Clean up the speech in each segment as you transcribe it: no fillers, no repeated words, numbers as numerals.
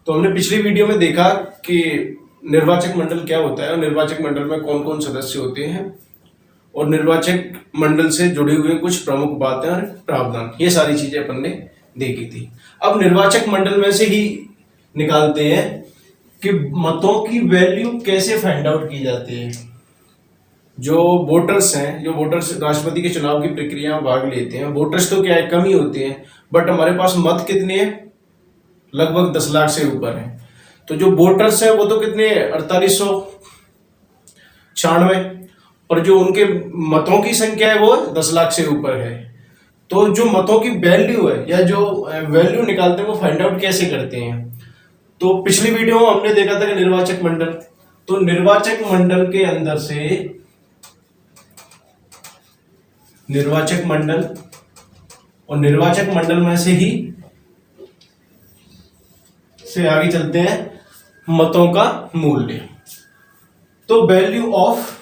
तो हमने पिछली वीडियो में देखा कि निर्वाचक मंडल क्या होता है और निर्वाचक मंडल में कौन कौन सदस्य होते हैं और निर्वाचक मंडल से जुड़े हुए कुछ प्रमुख बातें और प्रावधान, ये सारी चीजें अपन ने देखी थी। अब निर्वाचक मंडल में से ही निकालते हैं कि मतों की वैल्यू कैसे फाइंड आउट की जाती है। जो वोटर्स राष्ट्रपति के चुनाव की प्रक्रिया में भाग लेते हैं, वोटर्स तो क्या है, कम ही होते हैं, बट हमारे पास मत कितने हैं, लगभग 10 लाख से ऊपर है। तो जो वोटर्स हैं वो तो कितने हैं, 4896, और जो उनके मतों की संख्या है वो 10 लाख से ऊपर है। तो जो मतों की वैल्यू है या जो वैल्यू निकालते हैं वो फाइंड आउट कैसे करते हैं। तो पिछली वीडियो में हमने देखा था कि निर्वाचक मंडल, तो निर्वाचक मंडल के अंदर से निर्वाचक मंडल और निर्वाचक मंडल में से ही आगे चलते हैं मतों का मूल्य। तो value of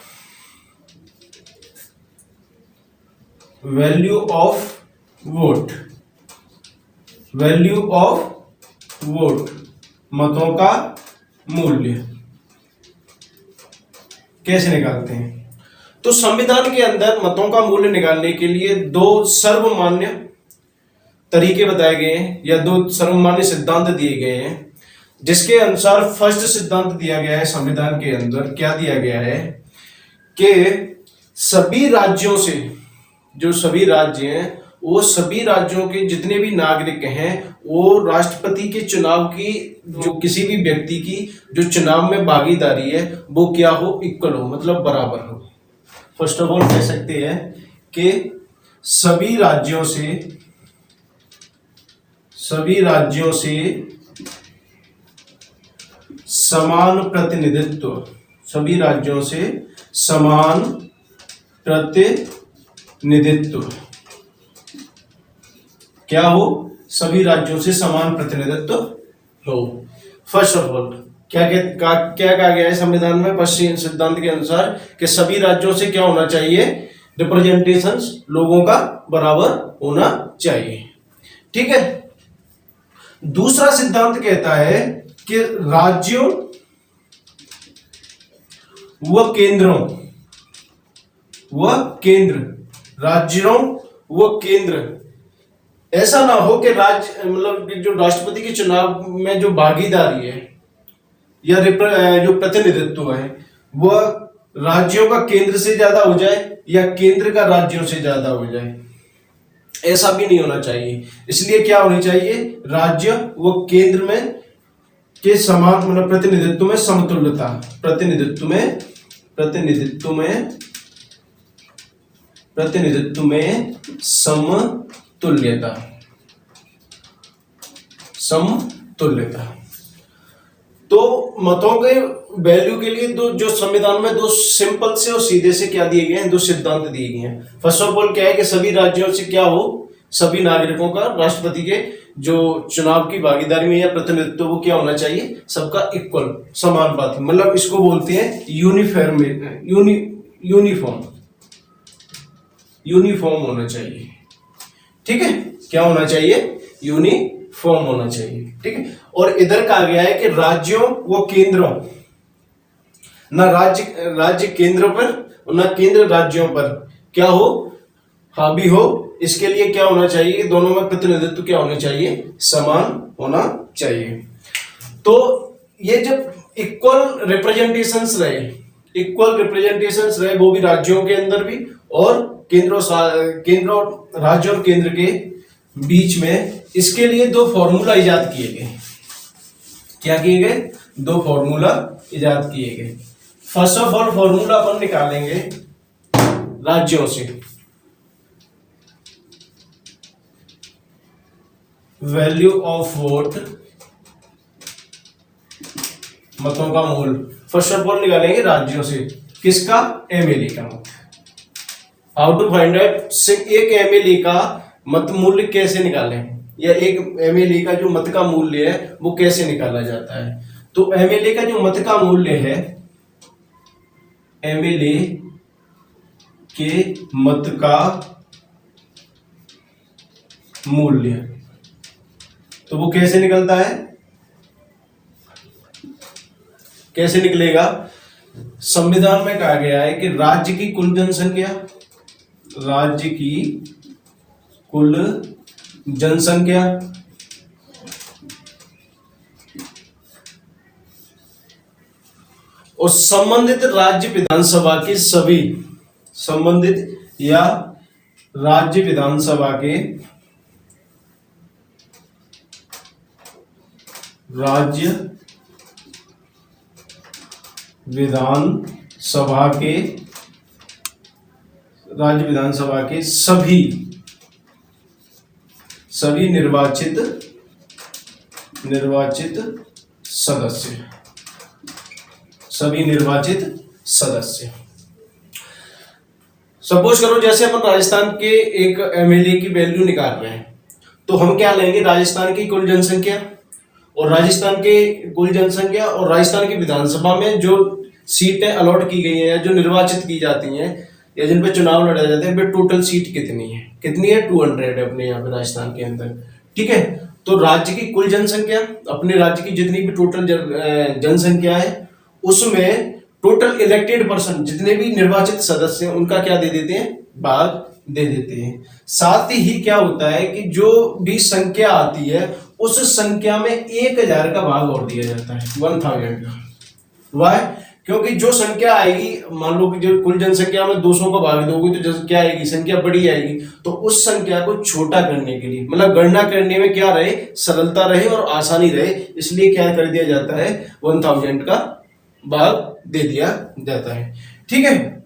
vote, value of vote, मतों का मूल्य कैसे निकालते हैं। तो संविधान के अंदर मतों का मूल्य निकालने के लिए दो सर्वमान्य तरीके बताए गए हैं या दो सर्वमान्य सिद्धांत दिए गए हैं, जिसके अनुसार फर्स्ट सिद्धांत दिया गया है संविधान के अंदर, क्या दिया गया है कि सभी राज्यों से, जो सभी राज्य हैं वो सभी राज्यों के जितने भी नागरिक हैं वो राष्ट्रपति के चुनाव की, जो किसी भी व्यक्ति की जो चुनाव में भागीदारी है वो क्या हो, इक्वल हो, मतलब बराबर हो। फर्स्ट ऑफ ऑल कह सकते हैं कि सभी राज्यों से समान प्रतिनिधित्व, सभी राज्यों से समान प्रतिनिधित्व क्या हो, सभी राज्यों से समान प्रतिनिधित्व हो। फर्स्ट ऑफ ऑल क्या कहा गया है संविधान में पश्चिम सिद्धांत के अनुसार कि सभी राज्यों से क्या होना चाहिए, रिप्रेजेंटेशन, लोगों का बराबर होना चाहिए। ठीक है। दूसरा सिद्धांत कहता है कि राज्यों व केंद्र ऐसा ना हो कि राज्य, मतलब जो राष्ट्रपति के चुनाव में जो भागीदारी है या जो प्रतिनिधित्व है वह राज्यों का केंद्र से ज्यादा हो जाए या केंद्र का राज्यों से ज्यादा हो जाए, ऐसा भी नहीं होना चाहिए। इसलिए क्या होनी चाहिए, राज्य व केंद्र में के समान, मतलब प्रतिनिधित्व में समतुल्यता, प्रतिनिधित्व में समतुल्यता। तो मतों के वैल्यू के लिए दो, जो संविधान में दो सिंपल से और सीधे से क्या दिए गए हैं, दो सिद्धांत दिए गए हैं। फर्स्ट ऑफ ऑल क्या है कि सभी राज्यों से क्या हो, सभी नागरिकों का राष्ट्रपति के जो चुनाव की भागीदारी में या प्रतिनिधित्व वो क्या होना चाहिए, सबका इक्वल, समानुपाती, मतलब इसको बोलते हैं यूनिफॉर्म होना चाहिए। ठीक है, क्या होना चाहिए, यूनिफॉर्म होना चाहिए। ठीक है। और इधर कहा गया है कि राज्यों व केंद्रों, ना राज्य केंद्र पर और ना केंद्र राज्यों पर क्या हो, हावी हो। इसके लिए क्या होना चाहिए, दोनों में प्रतिनिधित्व क्या होना चाहिए, समान होना चाहिए। तो ये जब इक्वल रिप्रेजेंटेशंस रहे वो भी राज्यों के अंदर भी और केंद्र राज्य और केंद्र के बीच में, इसके लिए दो फॉर्मूला इजाद किए गए। क्या किए गए, दो फॉर्मूला इजाद किए गए। फर्स्ट ऑफ ऑल फॉर्मूला अपन निकालेंगे राज्यों से, वैल्यू ऑफ वोट, मतों का मूल। फर्स्ट ऑफ ऑल निकालेंगे राज्यों से, किसका, एमएलए का मत। हाउ टू फाइंड आउट, एक एमएलए का मत मूल्य कैसे निकालें, या एक एमएलए का जो मत का मूल्य है वो कैसे निकाला जाता है। तो एमएलए का जो मत का मूल्य है, एमएलए के मत का मूल्य, तो वो कैसे निकलता है, कैसे निकलेगा? संविधान में कहा गया है कि राज्य की कुल जनसंख्या, राज्य की कुल जनसंख्या और संबंधित राज्य विधानसभा के सभी, संबंधित या राज्य विधानसभा के, राज्य विधानसभा के, राज्य विधानसभा के सभी निर्वाचित सदस्य, सभी निर्वाचित सदस्य। सपोज करो जैसे अपन राजस्थान के एक एमएलए की वैल्यू निकाल रहे हैं, तो हम क्या लेंगे? राजस्थान की कुल जनसंख्या और राजस्थान के कुल जनसंख्या और राजस्थान की विधानसभा में जो सीटें अलॉट की गई हैं या जो निर्वाचित की जाती हैं या जिन पे चुनाव लड़ाए जाते हैं, वे टोटल सीट कितनी है? कितनी है? 200 है अपने यहाँ पे राजस्थान के अंदर। ठीक है, तो राज्य की कुल जनसंख्या, अपने राज्य की जितनी भी टोटल जनसंख्या है उसमें टोटल इलेक्टेड पर्सन, जितने भी निर्वाचित सदस्य हैं, उनका क्या दे देते हैं? भाग दे देते हैं। साथ ही क्या होता है कि जो भी संख्या आती है उस संख्या में 1000 का भाग और दिया जाता है, 1000 का। वाह, क्योंकि जो संख्या आएगी, मान लो कि जो कुल जनसंख्या में 200 का भाग दोगे तो क्या आएगी? संख्या बड़ी आएगी। तो उस संख्या को छोटा करने के लिए, मतलब गणना करने में क्या रहे? सरलता रहे और आसानी रहे, इसलिए क्या कर दिया जाता है? 1000 का भाग दे दिया जाता है। ठीक है,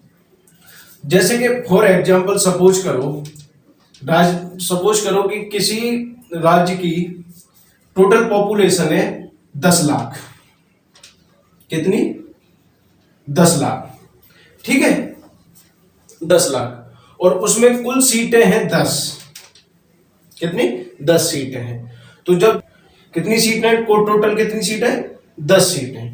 जैसे कि फॉर एग्जाम्पल सपोज करो कि किसी राज्य की टोटल पॉपुलेशन है 10 लाख। कितनी? 10 लाख। ठीक है, 10 लाख और उसमें कुल सीटें हैं 10। कितनी? 10 सीटें हैं। तो जब कितनी सीटें हैं? टोटल कितनी सीटें हैं? 10 सीटें।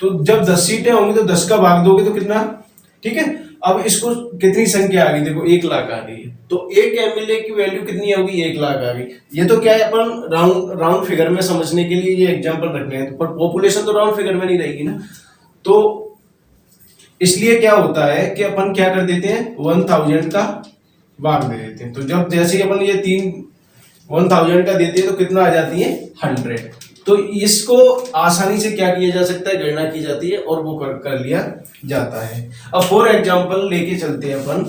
तो जब 10 सीटें होंगी तो 10 का भाग दोगे तो कितना? ठीक है, अब इसको कितनी संख्या आ गई? देखो 1 लाख आ गई है, तो एक एमएलए की वैल्यू कितनी होगी? 1 लाख आ गई। ये तो क्या है, अपन राउंड फिगर में समझने के लिए ये एग्जांपल रखने हैं, पर पॉपुलेशन तो राउंड फिगर में नहीं रहेगी ना। तो इसलिए क्या होता है कि अपन क्या कर देते हैं? 1000 का भाग दे देते हैं। तो जब जैसे ही अपन ये 1000 का देते हैं तो कितना आ जाती है? 100। तो इसको आसानी से क्या किया जा सकता है? गणना की जाती है और वो कर लिया जाता है। अब फॉर एग्जांपल लेके चलते हैं अपन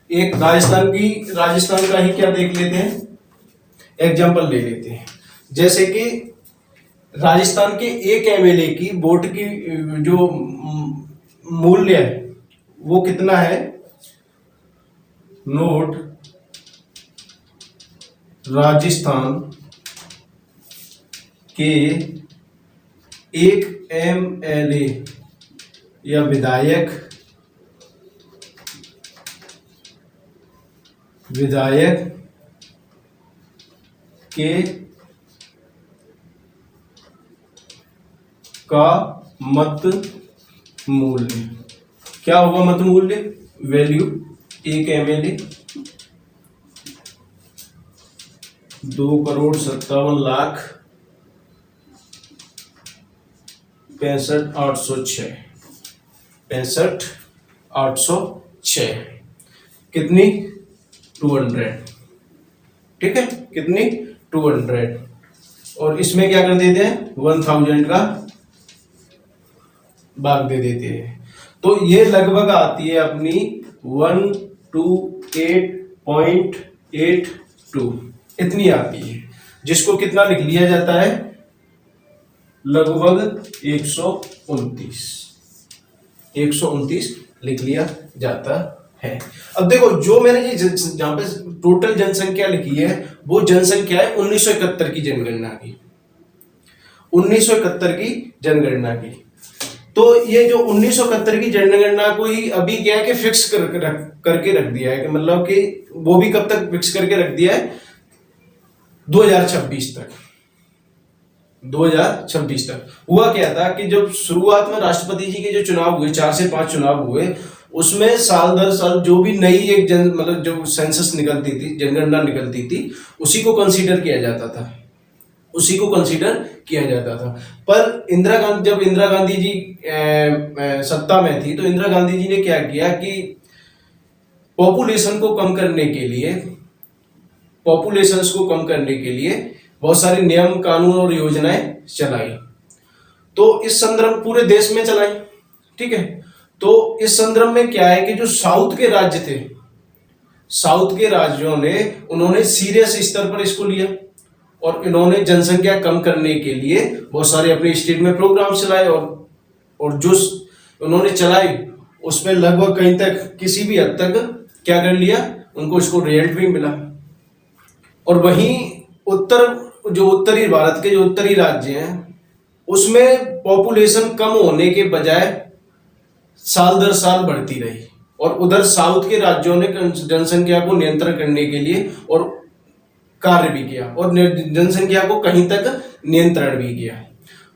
एक राजस्थान का ही क्या देख लेते हैं, एग्जांपल ले लेते हैं। जैसे कि राजस्थान के एक एमएलए की वोट की जो मूल्य है वो कितना है? नोट राजस्थान के एक एमएलए या विधायक के का मत मूल्य क्या होगा? मत मूल्य वैल्यू, एक एमएलए 2,57,65,806 65,806 कितनी? 200। ठीक है, कितनी? 200। और इसमें क्या कर देते हैं? 1000 का भाग दे देते हैं। तो ये लगभग आती है अपनी 128.82 इतनी आती है, जिसको कितना लिख लिया जाता है? लगभग 129 लिख लिया जाता है। अब देखो जो मैंने ये जहां पे टोटल जनसंख्या लिखी है वो जनसंख्या है 1971 की जनगणना की, 1971 की जनगणना की। तो ये जो 1971 की जनगणना को ही अभी क्या है कि फिक्स करके रख दिया है, कि मतलब कि वो भी कब तक फिक्स करके रख दिया है? 2026 तक। 2026 तक। हुआ क्या था कि जब शुरुआत में राष्ट्रपति जी के जो चुनाव हुए, 4 से 5 चुनाव हुए, उसमें साल दर साल जो भी नई एक मतलब जो सेंसस निकलती थी, जनगणना निकलती थी, उसी को कंसीडर किया जाता था। उसी को कंसीडर किया जाता था। पर जब इंदिरा गांधी जी सत्ता में थी, तो इंदिरा गांधी जी ने क्या किया कि पॉपुलेशन को कम करने के लिए बहुत सारे नियम, कानून और योजनाएं चलाई। तो इस संदर्भ पूरे देश में चलाई, ठीक है। तो इस संदर्भ में क्या है कि जो साउथ के राज्य थे, साउथ के राज्यों ने उन्होंने सीरियस स्तर पर इसको लिया और इन्होंने जनसंख्या कम करने के लिए बहुत सारे अपने स्टेट में प्रोग्राम चलाए, और जो उन्होंने चलाई उसमें लगभग कहीं तक, किसी भी हद तक क्या कर लिया, उनको इसको रिजल्ट भी मिला। और वहीं उत्तरी भारत के जो उत्तरी राज्य हैं, उसमें पॉपुलेशन कम होने के बजाय साल दर साल बढ़ती रही, और उधर साउथ के राज्यों ने जनसंख्या को नियंत्रण करने के लिए और कार्य भी किया और जनसंख्या को कहीं तक नियंत्रण भी किया।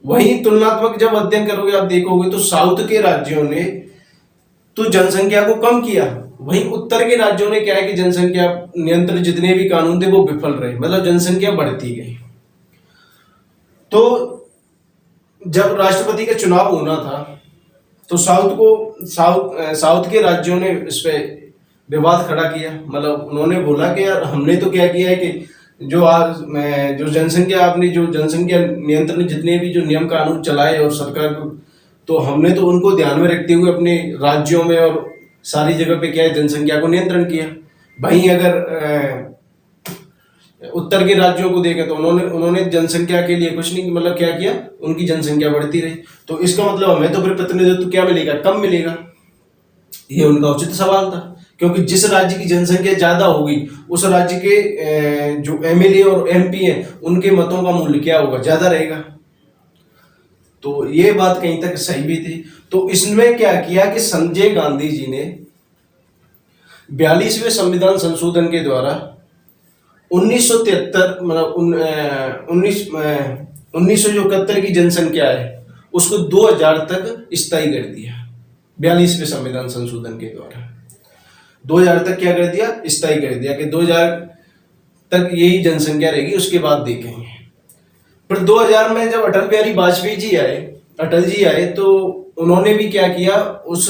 वहीं तुलनात्मक जब अध्ययन करोगे आप देखोगे तो साउथ के राज्यों ने तो जनसंख्या को कम किया, वहीं उत्तर के राज्यों ने क्या है कि जनसंख्या नियंत्रण जितने भी कानून थे वो विफल रहे, मतलब जनसंख्या बढ़ती गई। तो जब राष्ट्रपति का चुनाव होना था तो साउथ के राज्यों ने इस पे विवाद खड़ा किया। मतलब उन्होंने बोला कि यार हमने तो क्या किया है कि जो जनसंख्या नियंत्रण जितने भी जो नियम कानून चलाए और सरकार को, तो हमने तो उनको ध्यान में रखते हुए अपने राज्यों में और सारी जगह पे क्या है जनसंख्या को नियंत्रण किया। वहीं अगर उत्तर के राज्यों को देखें तो उन्होंने जनसंख्या के लिए कुछ नहीं, मतलब क्या किया, उनकी जनसंख्या बढ़ती रही। तो इसका मतलब हमें तो फिर प्रतिनिधित्व क्या मिलेगा, कम मिलेगा। ये उनका उचित सवाल था, क्योंकि जिस राज्य की जनसंख्या ज्यादा होगी उस राज्य के जो एमएलए और एमपी हैं उनके मतों का मूल्य क्या होगा, ज्यादा रहेगा। तो ये बात कहीं तक सही भी थी। तो इसमें क्या किया कि संजय गांधी जी ने 42वें संविधान संशोधन के द्वारा 1973 मतलब 1971 की जनसंख्या है उसको 2000 तक स्थायी कर दिया। 42वें संविधान संशोधन के द्वारा 2000 तक क्या कर दिया, स्थायी कर दिया कि 2000 तक यही जनसंख्या रहेगी, उसके बाद देखेंगे। फिर 2000 में जब अटल बिहारी वाजपेयी जी आए तो उन्होंने भी क्या किया, उस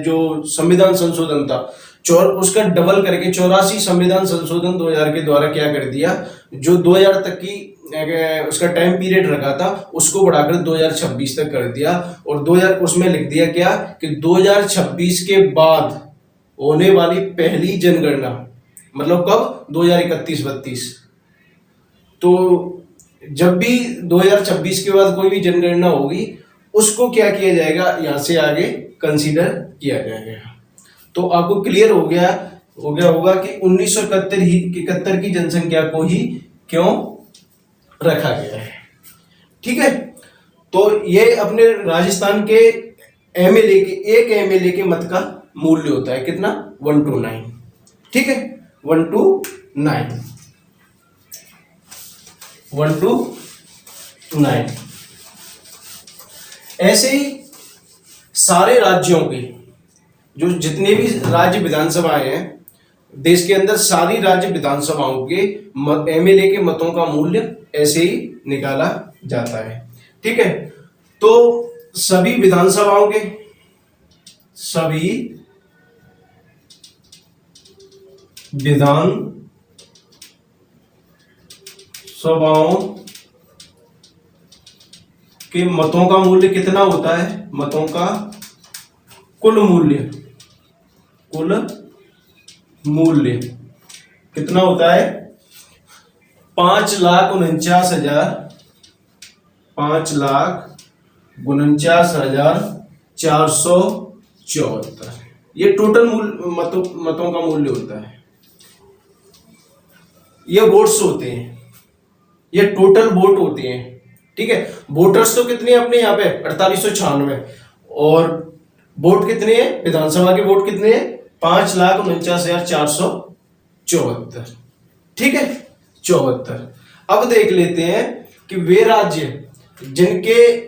जो संविधान संशोधन था उसका डबल करके 84 संविधान संशोधन 2000 के द्वारा क्या कर दिया, जो 2000 तक की उसका टाइम पीरियड रखा था उसको बढ़ाकर 2026 तक कर दिया। और 2000 उसमें लिख दिया क्या कि 2026 के बाद होने वाली पहली जनगणना, मतलब कब, 2031-32। तो जब भी 2026 के बाद कोई भी जनगणना होगी उसको क्या किया जाएगा, यहां से आगे कंसीडर किया जाएगा। तो आपको क्लियर हो गया होगा कि 1971 की जनसंख्या को ही क्यों रखा गया है। ठीक है, तो ये अपने राजस्थान के एक एमएलए के मत का मूल्य होता है कितना, 1 to 9। ठीक है, 1 to 9। ऐसे ही सारे राज्यों के जो जितने भी राज्य विधानसभाएं हैं देश के अंदर, सारी राज्य विधानसभाओं के एमएलए के मतों का मूल्य ऐसे ही निकाला जाता है। ठीक है, तो सभी विधानसभाओं के मतों का मूल्य कितना होता है, मतों का कुल मूल्य कितना होता है, 5,49,474। ये टोटल मतों का मूल्य होता है। ये वोट्स होते हैं, ये टोटल वोट होते हैं। ठीक है, वोटर्स तो कितने हैं अपने यहाँ पे 4896, और वोट कितने हैं, विधानसभा के वोट कितने हैं 5,49,474। ठीक है, 74। अब देख लेते हैं कि वे राज्य जिनके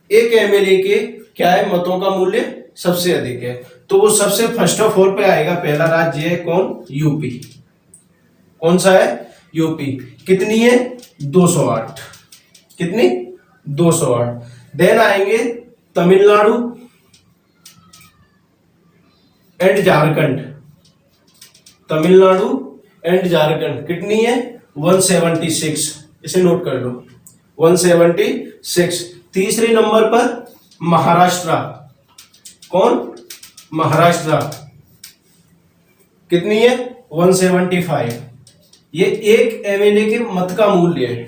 एक एमएलए के क्या है, मतों का मूल्य सबसे अधिक है। तो वो सबसे फर्स्ट ऑफ ऑल पे आएगा, पहला राज्य है कौन, यूपी। कौन सा है, यूपी कितनी है 208, कितनी 208। देन आएंगे तमिलनाडु एंड झारखंड, तमिलनाडु एंड झारखंड कितनी है 176, इसे नोट कर लो 176। तीसरे नंबर पर महाराष्ट्र, कौन महाराष्ट्र कितनी है 175। ये एक एमएलए के मत का मूल्य है,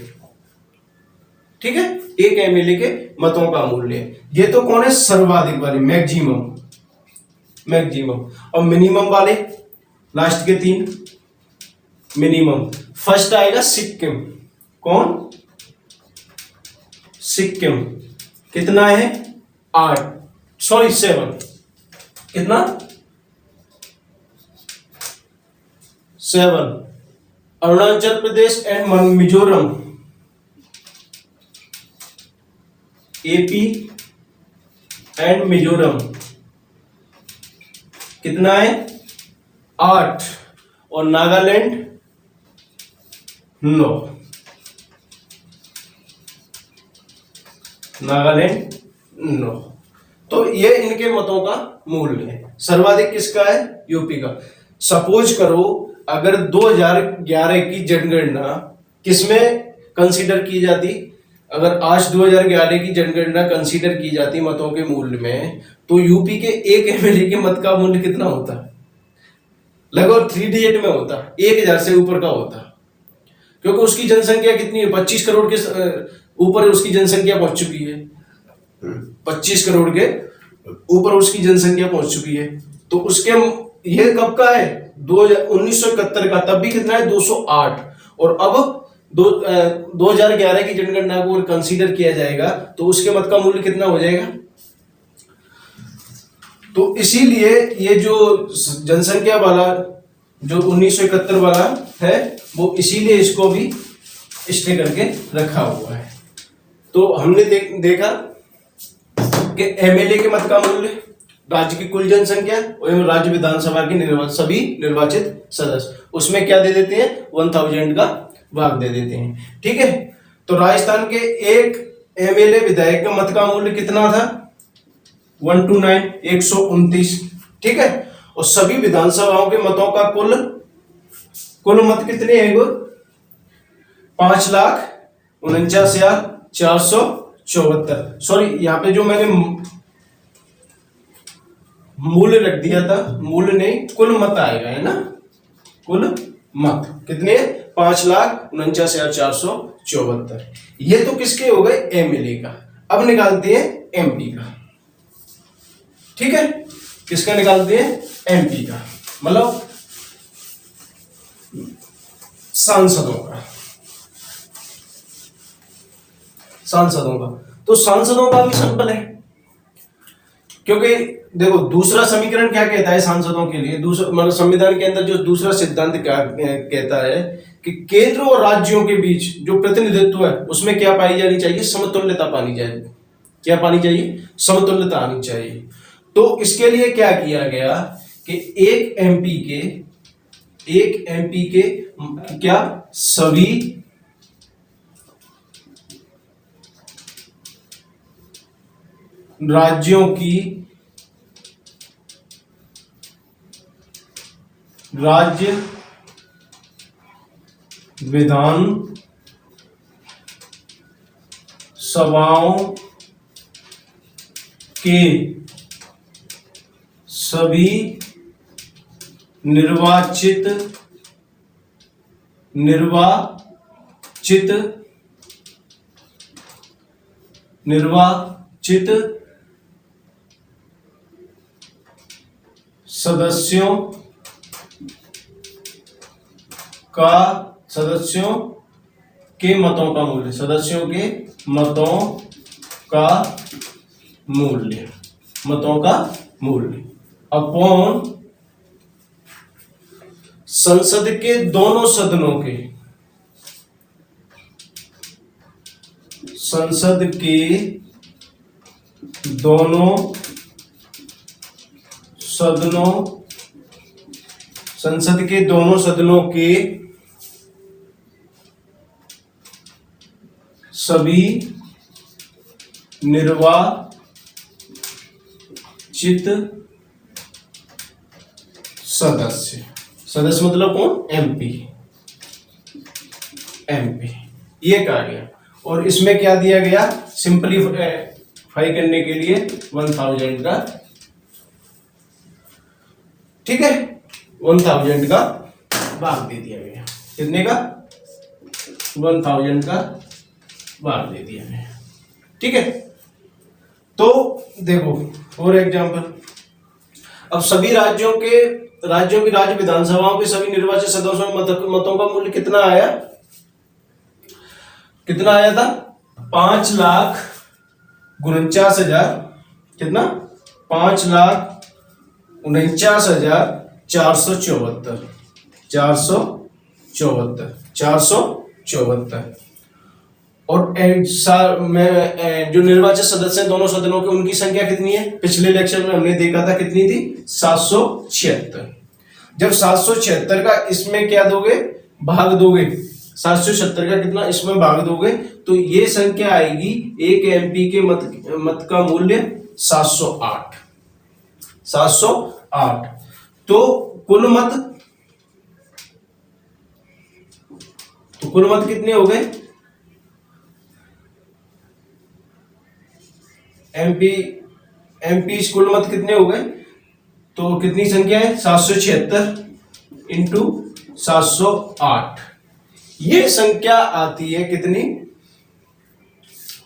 ठीक है, एक एमएलए के मतों का मूल्य है। ये तो कौन है सर्वाधिक वाले, मैक्सिमम, मैक्सिमम। और मिनिमम वाले लास्ट के 3 मिनिमम। फर्स्ट आएगा सिक्किम, कौन सिक्किम कितना है 7, कितना 7। Arunachal Pradesh and Mizoram, AP and Mizoram कितना है 8। और नागालैंड 9, नागालैंड 9। तो ये इनके मतों का मूल्य है। सर्वाधिक किसका है यूपी का। सपोज करो अगर 2011 की जनगणना किसमें कंसीडर की जाती, अगर आज 2011 की जनगणना कंसीडर की जाती मतों के मूल्य में, तो यूपी के एक एमएलए के मत का मूल्य कितना होता, लगभग 3 डिजिट में होता, 1000 से ऊपर का होता, क्योंकि उसकी जनसंख्या कितनी है 25 करोड़ के ऊपर उसकी जनसंख्या पहुंच चुकी है, 25 करोड़ के ऊपर उसकी जनसंख्या पहुंच चुकी है। तो उसके ये कब का है 1971 का, तब भी कितना है 208। और अब 2011 की जनगणना को कंसीडर किया जाएगा तो उसके मत का मूल्य कितना हो जाएगा। तो इसीलिए ये जो जनसंख्या वाला जो 1971 वाला है वो इसीलिए इसको भी स्टे करके रखा हुआ है। तो हमने देखा कि एमएलए के मत का मूल्य, राज्य की कुल जनसंख्या एवं राज्य विधानसभा के सभी निर्वाचित सदस्य, उसमें क्या दे देते हैं 1000 का भाग दे देते हैं, ठीक है। तो राजस्थान के एक एमएलए विधायक का मत का मूल्य कितना था 129, 129, ठीक है। और सभी विधानसभाओं के मतों का कुल मत कितने हैं 5,49,474। सॉरी यहाँ पे जो मैंने मूल्य रख दिया था, मूल्य नहीं कुल मत आएगा, है ना। कुल मत कितने 5,49,474। ये तो किसके हो गए एमएलए का। अब निकालते हैं एमपी का, ठीक है। किसका निकालते हैं एमपी का, मतलब सांसदों का, सांसदों का। तो सांसदों का भी सिंपल है, क्योंकि देखो दूसरा समीकरण क्या कहता है सांसदों के लिए, दूसरा मतलब संविधान के अंदर जो दूसरा सिद्धांत क्या कहता है कि केंद्र और राज्यों के बीच जो प्रतिनिधित्व है उसमें क्या पाई जानी चाहिए, समतुल्यता पानी चाहिए। क्या पानी चाहिए, समतुल्यता आनी चाहिए। तो इसके लिए क्या किया गया कि एक एमपी के क्या सभी राज्यों की राज्य विधान सभाओं के सभी निर्वाचित सदस्यों के मतों का मूल्य, सदस्यों के मतों का मूल्य अपॉन संसद के दोनों सदनों के, संसद के दोनों सदनों के सभी निर्वाचित सदस्य, सदस्य मतलब कौन, एमपी, एमपी, ये कहा गया। और इसमें क्या दिया गया, सिंपलीफाई करने के लिए 1000 का, ठीक है, 1000 का भाग दे दिया गया। कितने का, 1000 का भाग दे दिया गया, ठीक है। तो देखो और एग्जांपल, अब सभी राज्यों की राज्य विधानसभाओं के सभी निर्वाचित सदस्यों के मतों का मूल्य कितना आया, कितना आया था, 5,49,000, कितना, 5,49,474, 474। और जो निर्वाचित सदस्य हैं दोनों सदनों के, उनकी संख्या कितनी है, पिछले लेक्चर में हमने देखा था कितनी थी, 776। जब 776 का इसमें क्या दोगे, भाग दोगे, 776 का कितना इसमें भाग दोगे, तो ये संख्या आएगी, एक एमपी के मत का मूल्य 708, 708। तो कुल मत कितने हो गए, एमपी कुल मत कितने हो गए, तो कितनी संख्या है, 776 इंटू 708, ये संख्या आती है कितनी,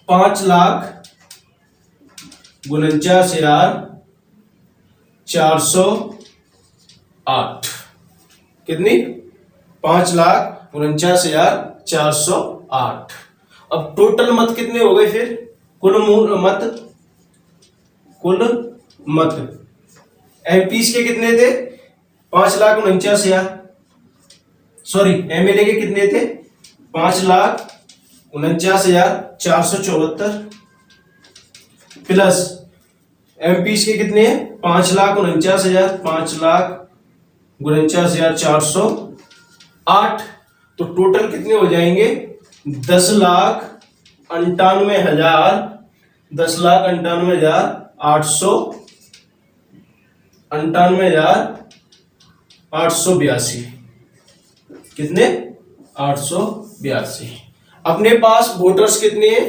5,49,408, कितनी, 5,49,408। अब टोटल मत कितने हो गए फिर, कुल मत एमपी के कितने थे, 5,49,000, सॉरी एमएलए के कितने थे, 5,49,474 प्लस एमपी के कितने हैं, 5,49,408। तो टोटल कितने हो जाएंगे, 10,98,882, कितने, 882। अपने पास वोटर्स कितने हैं,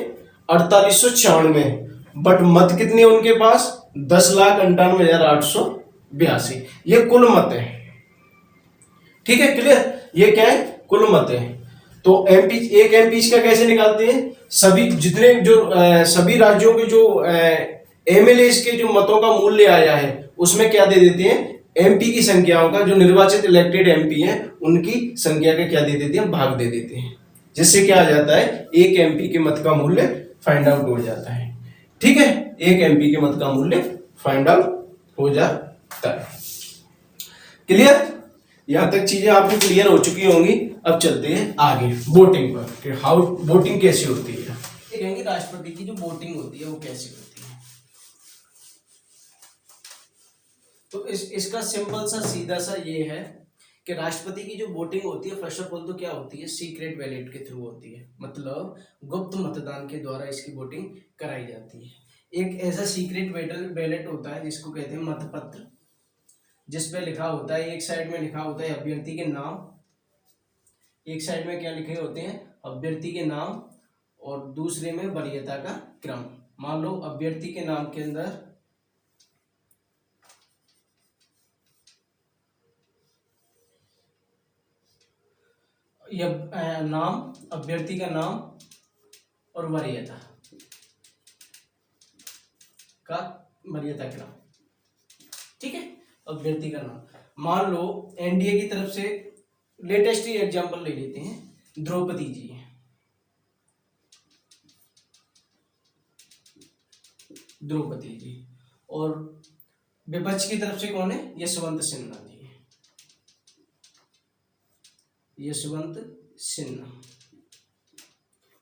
4896, बट मत कितने हैं उनके पास, 10,98,882, ये कुल मत है, ठीक है, क्लियर, ये क्या है, कुल मत है। तो एमपी, एक एमपी का कैसे निकालते हैं, सभी जितने जो सभी राज्यों के जो एमएलए के जो मतों का मूल्य आया है, उसमें क्या दे देते हैं, एमपी की संख्याओं का, जो निर्वाचित इलेक्टेड एमपी हैं उनकी संख्या का क्या दे देते हैं, भाग दे देते हैं, जिससे क्या आ जाता है, एक एमपी के मत का मूल्य फाइंड आउट हो जाता है, ठीक है, एक एमपी के मत का मूल्य फाइंड आउट हो जाता है। क्लियर, यहां तक चीजें आपको क्लियर हो चुकी होंगी। अब चलते हैं आगे वोटिंग पर, कि हाउ वोटिंग कैसी होती है, देखेंगे राष्ट्रपति की जो वोटिंग होती है वो कैसी होती है। तो इसका सिंपल सा सीधा सा ये है कि राष्ट्रपति की जो वोटिंग होती है, फर्स्ट ऑफ ऑल तो क्या होती है, सीक्रेट बैलेट के थ्रू होती है, मतलब गुप्त मतदान के द्वारा इसकी वोटिंग कराई जाती है। एक ऐसा सीक्रेट बैलेट होता है जिसको कहते हैं मतपत्र, जिसपे लिखा होता है, एक साइड में लिखा होता है अभ्यर्थी के नाम, एक साइड में क्या लिखे होते हैं, अभ्यर्थी के नाम, और दूसरे में वरीयता का क्रम। मान लो अभ्यर्थी के नाम के अंदर यह नाम, अभ्यर्थी का नाम और वरीयता क्रम, ठीक है, अभ्यर्थी का नाम। मान लो एनडीए की तरफ से, लेटेस्ट ही एग्जांपल ले लेते हैं, द्रौपदी जी, द्रौपदी जी, और विपक्ष की तरफ से कौन है, यशवंत सिन्हा जी, यशवंत सिन्हा,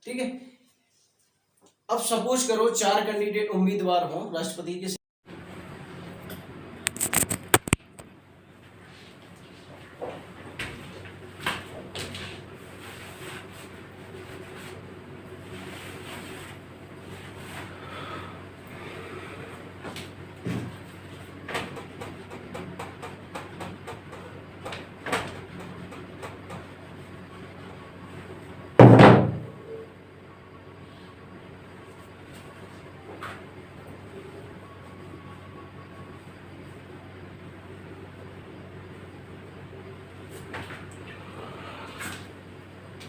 ठीक है। अब सपोज करो 4 कैंडिडेट उम्मीदवार हों राष्ट्रपति के,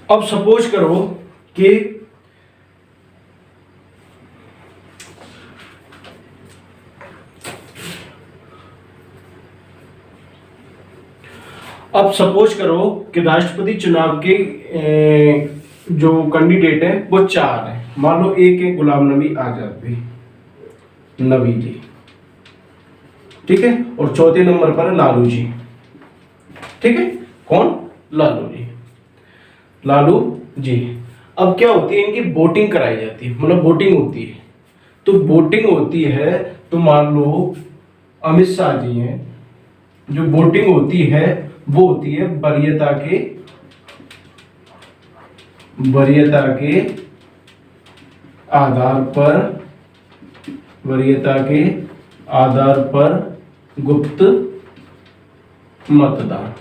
अब सपोज करो कि राष्ट्रपति चुनाव के जो कैंडिडेट है वो 4 है। मान लो एक है गुलाम नबी आजाद नबी जी, ठीक है, और चौथे नंबर पर लालू जी, ठीक है। कौन? लालू जी। अब क्या होती है, इनकी वोटिंग कराई जाती है, मतलब वोटिंग होती है। तो वोटिंग होती है, तो मान लो अमित शाह जी हैं, जो वोटिंग होती है वो होती है वरीयता के आधार पर गुप्त मतदान,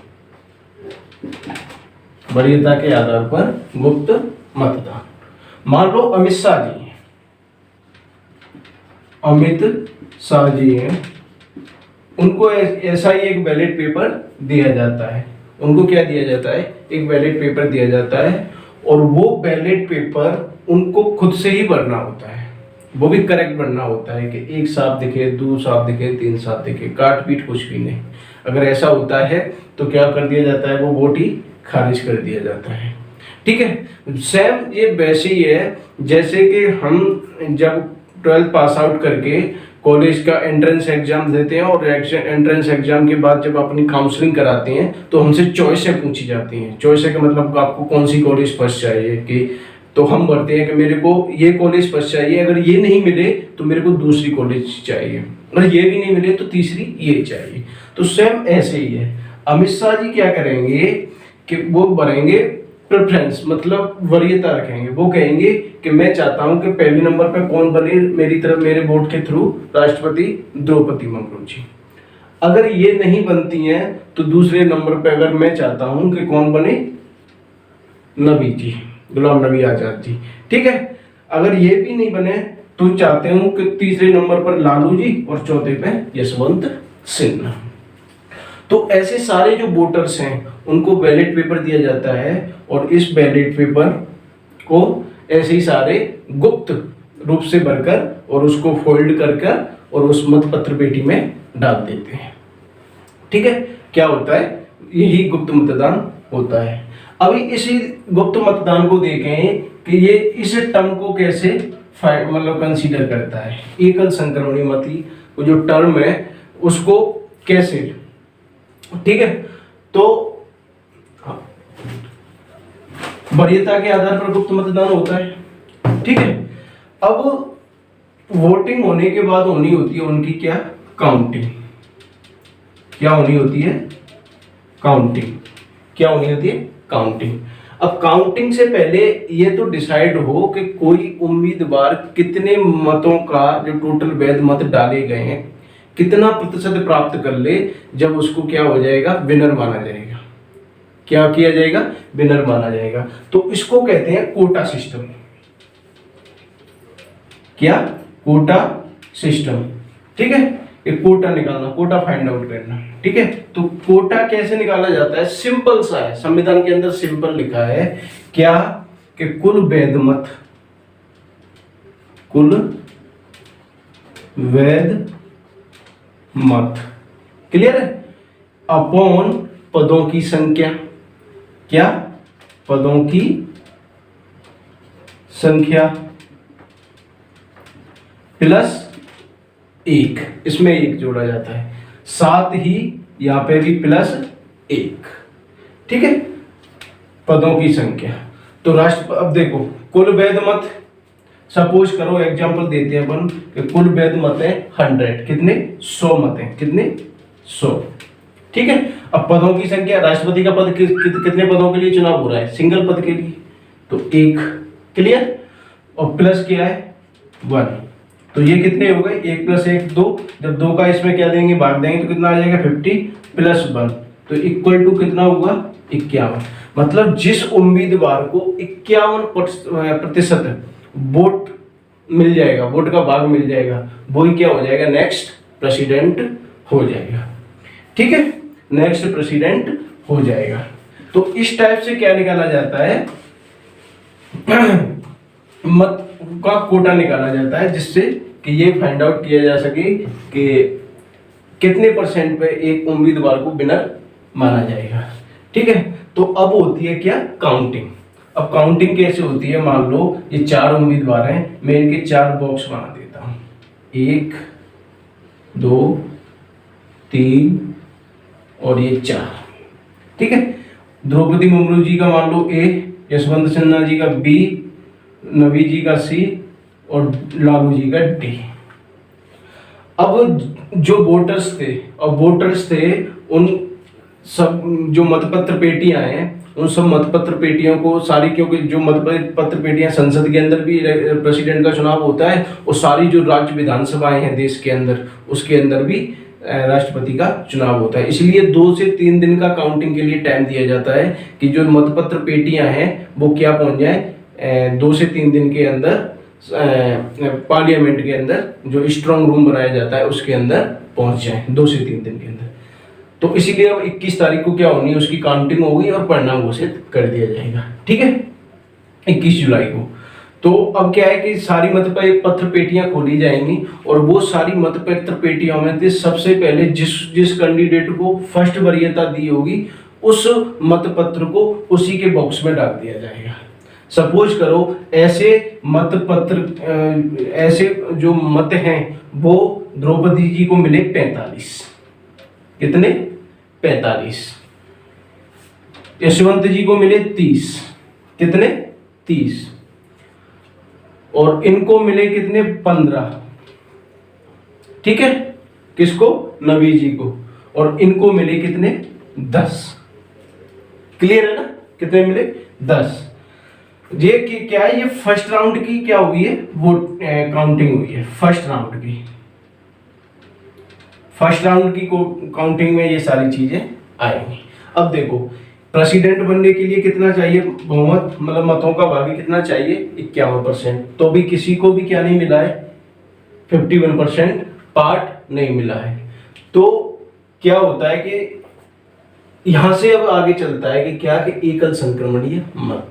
वरीयता के आधार पर गुप्त मतदान। मान लो अमित शाह जी हैं, उनको ऐसा ही एक बैलेट पेपर दिया जाता है। उनको क्या दिया जाता है? एक बैलेट पेपर दिया जाता है, और वो बैलेट पेपर उनको खुद से ही भरना होता है। वो भी करेक्ट भरना होता है कि 1 साफ दिखे, 2 साफ दिखे, 3 साफ दिखे, काट पीट कुछ भी नहीं। अगर ऐसा होता है तो क्या कर दिया जाता है? वो वोट ही खारिज कर दिया जाता है, ठीक है। सेम ये वैसे ही है जैसे कि हम जब 12th पास आउट करके कॉलेज का एंट्रेंस एग्जाम देते हैं, और एंट्रेंस एग्जाम के बाद जब अपनी काउंसलिंग कराते हैं तो हमसे चॉइसें पूछी जाती हैं। चॉइसें का मतलब आपको कौन सी कॉलेज फर्स्ट चाहिए, कि तो हम भरते हैं कि मेरे को ये कॉलेज फर्स्ट चाहिए, अगर ये नहीं मिले तो मेरे को दूसरी कॉलेज चाहिए, अगर ये भी नहीं मिले तो तीसरी ये चाहिए। तो सेम ऐसे ही है। अमित शाह जी क्या करेंगे कि वो भरेंगे प्रेफरेंस, मतलब वरीयता रखेंगे। वो कहेंगे कि मैं चाहता हूं कि पहले नंबर पे कौन बने मेरी तरफ, मेरे वोट के थ्रू, राष्ट्रपति द्रौपदी मुर्मू जी। अगर ये नहीं बनती हैं तो दूसरे नंबर पे अगर मैं चाहता हूं कि कौन बने, नबी जी, गुलाम नबी आजाद जी, ठीक है। अगर ये भी नहीं बने तो चाहते हूं कि तीसरे नंबर पर लालू जी और चौथे पे यशवंत सिन्हा। तो ऐसे सारे जो वोटर्स हैं उनको बैलेट पेपर दिया जाता है, और इस बैलेट पेपर को ऐसे ही सारे गुप्त रूप से भरकर और उसको फोल्ड कर और उस मतपत्र पेटी में डाल देते हैं, ठीक है। क्या होता है? यही गुप्त मतदान होता है। अभी इसी गुप्त मतदान को देखें कि ये इस टर्म को कैसे मतलब कंसीडर करता है। एकल संक्रमणीय मत वो जो टर्म है उसको कैसे, ठीक है। तो वरीयता के आधार पर गुप्त मतदान होता है, ठीक है। अब वोटिंग होने के बाद होनी होती है उनकी क्या? काउंटिंग। क्या होनी होती है? काउंटिंग। क्या होनी होती है? काउंटिंग। अब काउंटिंग से पहले ये तो डिसाइड हो कि कोई उम्मीदवार कितने मतों का, जो टोटल वैध मत डाले गए हैं, कितना प्रतिशत प्राप्त कर ले, जब उसको क्या हो जाएगा? विनर माना जाएगा। क्या किया जाएगा? विनर माना जाएगा। तो इसको कहते हैं कोटा सिस्टम। क्या? कोटा सिस्टम, ठीक है। एक कोटा निकालना, कोटा फाइंड आउट करना, ठीक है। तो कोटा कैसे निकाला जाता है? सिंपल सा है, संविधान के अंदर सिंपल लिखा है। क्या? कि कुल वैध मत, क्लियर है, अपॉन पदों की संख्या। क्या? पदों की संख्या प्लस 1, इसमें 1 जोड़ा जाता है, साथ ही यहां पे भी प्लस 1, ठीक है। पदों की संख्या। तो अब देखो, कुल वैध मत, सपोज करो एग्जांपल देते हैं अपन कि कुल वैध मत है 100, कितने? 100 मत है, कितने? 100, ठीक है। अब पदों की संख्या, राष्ट्रपति का पद कितने पदों के लिए चुनाव हो रहा है? सिंगल पद के लिए, तो 1, क्लियर। और प्लस क्या है? 1, तो ये कितने हो गए? 1 + 1 2, जब 2 का इसमें क्या देंगे? भाग देंगे तो कितना आ जाएगा? 50 + 1, तो इक्वल टू कितना होगा? 51। मतलब जिस उम्मीदवार को 51% वोट मिल जाएगा, वोट का भाग मिल जाएगा, वही क्या हो जाएगा? नेक्स्ट प्रेसिडेंट हो जाएगा, ठीक है। नेक्स्ट प्रेसिडेंट हो जाएगा। तो इस टाइप से क्या निकाला जाता है? मत का कोटा निकाला जाता है, जिससे कि ये फाइंड आउट किया जा सके कि कितने % पे एक उम्मीदवार को विनर माना जाएगा। ठीक है, तो अब होती है क्या, काउंटिंग। अब काउंटिंग कैसे होती है, मान लो ये 4 उम्मीदवार हैं, मैं इनके 4 बॉक्स बना देता हूं, 1 2 3 और ये 4। ठीक है, द्रौपदी मुर्मू जी का मान लो A, यशवंत सिन्हा जी का B, नवी जी का C और लालू जी का D। अब जो वोटर्स थे उन सब जो मतपत्र पेटियां हैं, उन सब मतपत्र पेटियों को सारी, क्योंकि जो मतपत्र पेटियां संसद के अंदर भी प्रेसिडेंट का चुनाव होता है और सारी जो राज्य विधानसभाएं हैं देश के अंदर, उसके अंदर भी राष्ट्रपति का चुनाव होता है। इसलिए 2 से 3 दिन का काउंटिंग के लिए टाइम दिया जाता है कि जो मतपत्र पेटियां हैं वो क्या पहुंच जाए 2 से 3 दिन के अंदर पार्लियामेंट के अंदर, जो स्ट्रांग रूम बनाया जाता है उसके अंदर पहुंच जाए 2 से 3 दिन के अंदर। तो इसीलिए अब 21 तारीख को क्या होनी है, उसकी काउंटिंग होगी और परिणाम घोषित कर दिया जाएगा। ठीक है, 21 जुलाई को। तो अब क्या है कि सारी मतपत्र पेटियां खोली जाएंगी और वो सारी मतपत्र पेटियों में से सबसे पहले जिस कैंडिडेट को फर्स्ट वरीयता दी होगी उस मतपत्र को उसी के बॉक्स में डाल दिया जाएगा। सपोज करो ऐसे मतपत्र ऐसे जो मत हैं वो द्रौपदी जी को मिले 45। कितने? 45। यशवंत जी को मिले 30। कितने? 30। और इनको मिले कितने? 15। ठीक है, किसको? नवी जी को। और इनको मिले कितने? 10। क्लियर है ना? कितने मिले? 10। ये क्या है, ये फर्स्ट राउंड की क्या हुई है, वो काउंटिंग हुई है फर्स्ट राउंड की। फर्स्ट राउंड की काउंटिंग में ये सारी चीजें आएंगी। अब देखो प्रेसिडेंट बनने के लिए कितना चाहिए बहुमत, मतलब मतों का भागी कितना चाहिए? 51%। तो भी किसी को भी क्या नहीं मिला है? 51% पार्ट नहीं मिला है। तो क्या होता है कि यहां से अब आगे चलता है कि क्या कि एकल संक्रमणीय मत।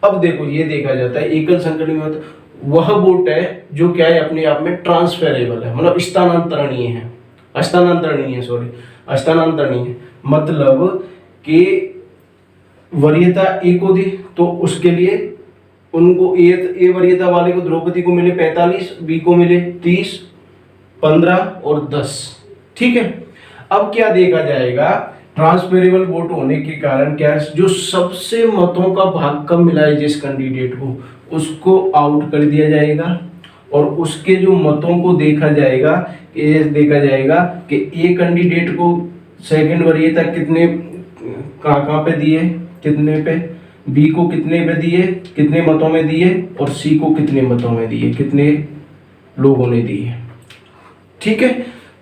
अब देखो ये देखा जाता है एकल संक्रमणीय मत वह वोट है जो क्या है, अपने आप में ट्रांसफेरेबल है, मतलब स्थानांतरणीय है। स्थानांतरणीय मतलब कि वरीयता ए को दी तो उसके लिए उनको ए वरीयता वाले को द्रौपदी को मिले 45, बी को मिले 30, 15 और 10। ठीक है, अब क्या देखा जाएगा, ट्रांसफेरेबल वोट होने के कारण क्या है, जो सबसे मतों का भाग कम मिला है जिस कैंडिडेट को, उसको आउट कर दिया जाएगा और उसके जो मतों को देखा जाएगा कि ए कैंडिडेट को सेकंड वरीयता कितने कहाँ पे दिए, कितने पे, बी को कितने पे दिए, कितने मतों में दिए, और सी को कितने मतों में दिए, कितने लोगों ने दिए। ठीक है,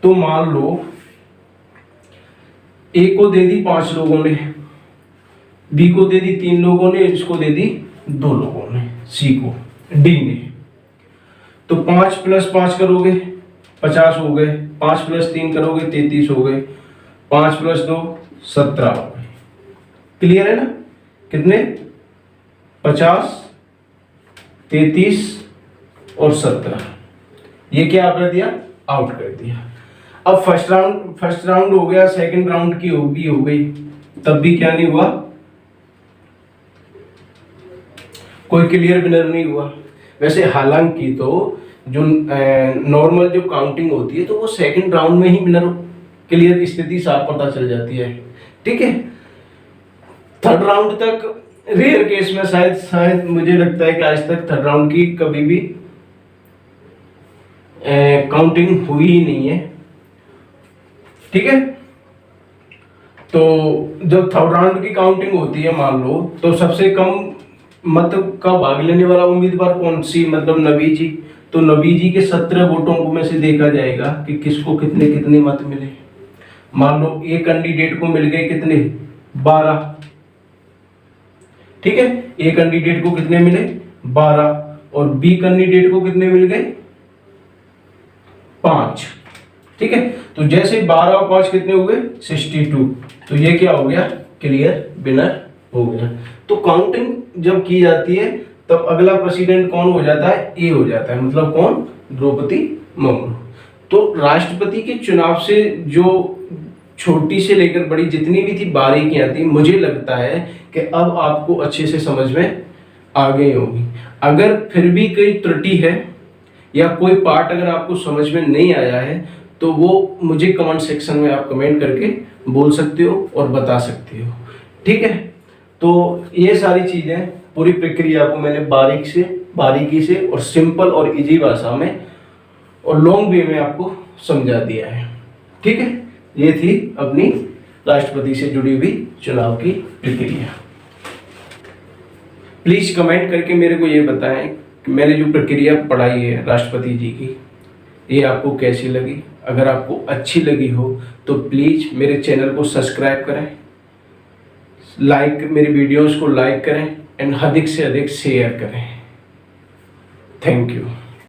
तो मान लो ए को दे दी 5 लोगों ने, बी को दे दी 3 लोगों ने, इसको दे दी 2 लोगों ने, सी को, डी ने। तो 5 + 5 करोगे 50 हो गए, 5 + 3 करोगे 33 हो गए, 5 + 2 17 हो गए। क्लियर है ना? कितने? 50, 33 और 17। ये क्या कर दिया? आउट कर दिया। अब फर्स्ट राउंड हो गया, सेकंड राउंड की हो गई, तब भी क्या नहीं हुआ, कोई क्लियर विनर नहीं हुआ। वैसे हालांकि तो जो नॉर्मल जो काउंटिंग होती है तो वो सेकंड राउंड में ही विनर क्लियर स्थिति साफ पता चल जाती है। ठीक है, थर्ड राउंड तक रेयर केस में शायद मुझे लगता है कि आज तक थर्ड राउंड की कभी भी काउंटिंग हुई ही नहीं है। ठीक है, तो जब थर्ड राउंड की काउंटिंग होती है मान लो, तो सबसे कम मत का भाग लेने वाला उम्मीदवार कौन सी, मतलब नवी जी। तो नवी जी के 17 वोटों में से देखा जाएगा कि किसको कितने कितने मत मिले। मान लो ए कैंडिडेट को मिल गए कितने? 12। ठीक है, ए कैंडिडेट को कितने मिले? 12 और बी कैंडिडेट को कितने मिल गए? 5। ठीक है, तो जैसे 12 और 5 कितने हो गए? 62। तो ये क्या हो गया? क्लियर विनर हो गया। तो काउंटिंग जब की जाती है तब अगला प्रेसिडेंट कौन हो जाता है? ए हो जाता है, मतलब कौन? द्रौपदी मुर्मू। तो राष्ट्रपति के चुनाव से जो छोटी से लेकर बड़ी जितनी भी थी बारीकियां थी, मुझे लगता है कि अब आपको अच्छे से समझ में आ गई होगी। अगर फिर भी कोई त्रुटि है या कोई पार्ट अगर आपको समझ में नहीं आया है तो वो मुझे कमेंट सेक्शन में आप कमेंट करके बोल सकते हो और बता सकते हो, ठीक है। तो ये सारी चीज़ें, पूरी प्रक्रिया को मैंने बारीकी से और सिंपल और इजी भाषा में और लॉन्ग वे में आपको समझा दिया है, ठीक है। ये थी अपनी राष्ट्रपति से जुड़ी हुई चुनाव की प्रक्रिया। प्लीज कमेंट करके मेरे को ये बताएं कि मैंने जो प्रक्रिया पढ़ाई है राष्ट्रपति जी की, ये आपको कैसी लगी। अगर आपको अच्छी लगी हो तो प्लीज मेरे चैनल को सब्सक्राइब करें, मेरी वीडियोस को लाइक करें एंड अधिक से अधिक शेयर करें। Thank you.